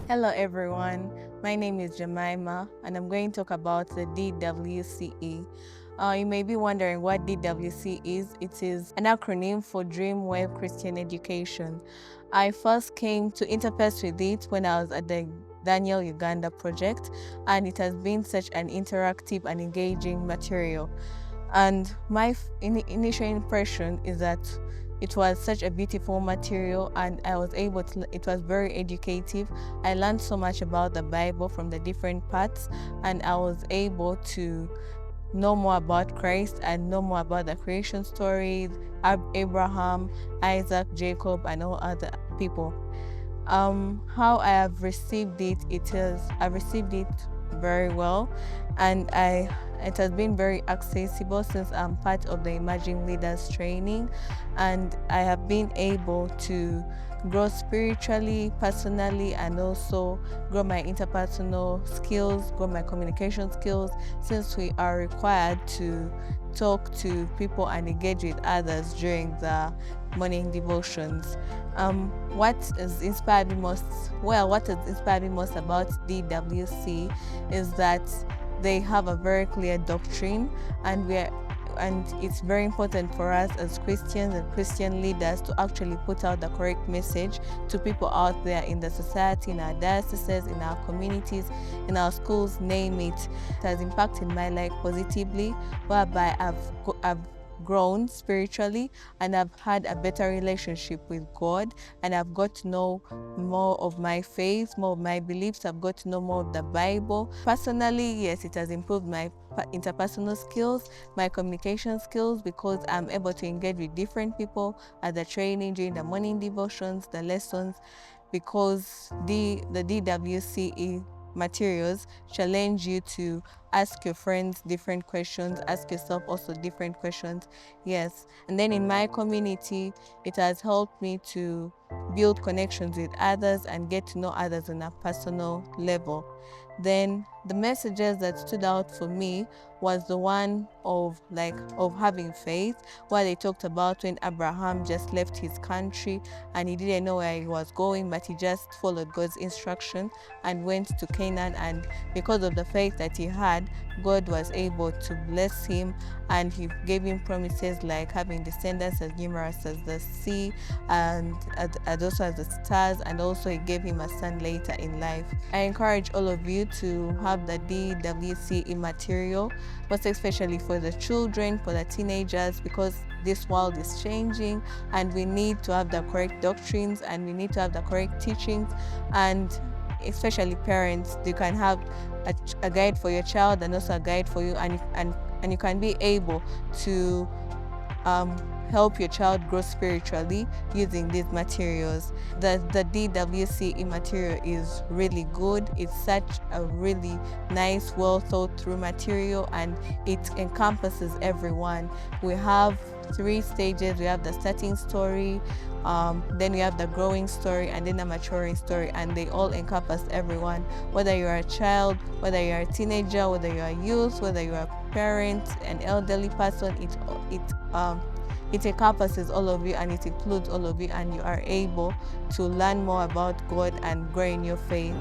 Hello everyone, my name is Jemimah and I'm going to talk about the DWCE. You may be wondering what DWC is. It is an acronym for Dream Web Christian Education. I first came to interface with it when I was at the Daniel Uganda project, and it has been such an interactive and engaging material. And my initial impression is that it was such a beautiful material, and I was able to, it was very educative. I learned so much about the Bible from the different parts, and I was able to know more about Christ and know more about the creation stories, Abraham, Isaac, Jacob, and all other people. How I have received it, I've received it very well, and it has been very accessible since I'm part of the Emerging Leaders training, and I have been able to grow spiritually, personally, and also grow my interpersonal skills, grow my communication skills, since we are required to talk to people and engage with others during the morning devotions. What has inspired me most about DWC is that they have a very clear doctrine, and it's very important for us as Christians and Christian leaders to actually put out the correct message to people out there in the society, in our dioceses, in our communities, in our schools, name it. It has impacted my life positively, whereby I've grown spiritually, and I've had a better relationship with God, and I've got to know more of my faith, more of my beliefs. I've got to know more of the Bible. Personally, yes, it has improved my interpersonal skills, my communication skills, because I'm able to engage with different people at the training, during the morning devotions, the lessons, because the DWCE materials challenge you to ask your friends different questions, ask yourself also different questions. Yes. And then in my community, it has helped me to build connections with others and get to know others on a personal level. Then the messages that stood out for me was the one of having faith, where they talked about when Abraham just left his country and he didn't know where he was going, but he just followed God's instruction and went to Canaan, and because of the faith that he had, God was able to bless him, and he gave him promises like having descendants as numerous as the sea and also as the stars, and also he gave him a son later in life. I encourage all of you to have the DWCE material, but especially for the children, for the teenagers, because this world is changing and we need to have the correct doctrines and we need to have the correct teachings. And especially parents, you can have a guide for your child and also a guide for you, and you can be able to help your child grow spiritually using these materials. The DWCE material is really good. It's such a really nice, well thought through material, and it encompasses everyone. We have 3 stages. We have the starting story, then we have the growing story, and then the maturing story, and they all encompass everyone. Whether you're a child, whether you're a teenager, whether you're a youth, whether you're a parent, an elderly person, it encompasses all of you, and it includes all of you, and you are able to learn more about God and grow in your faith.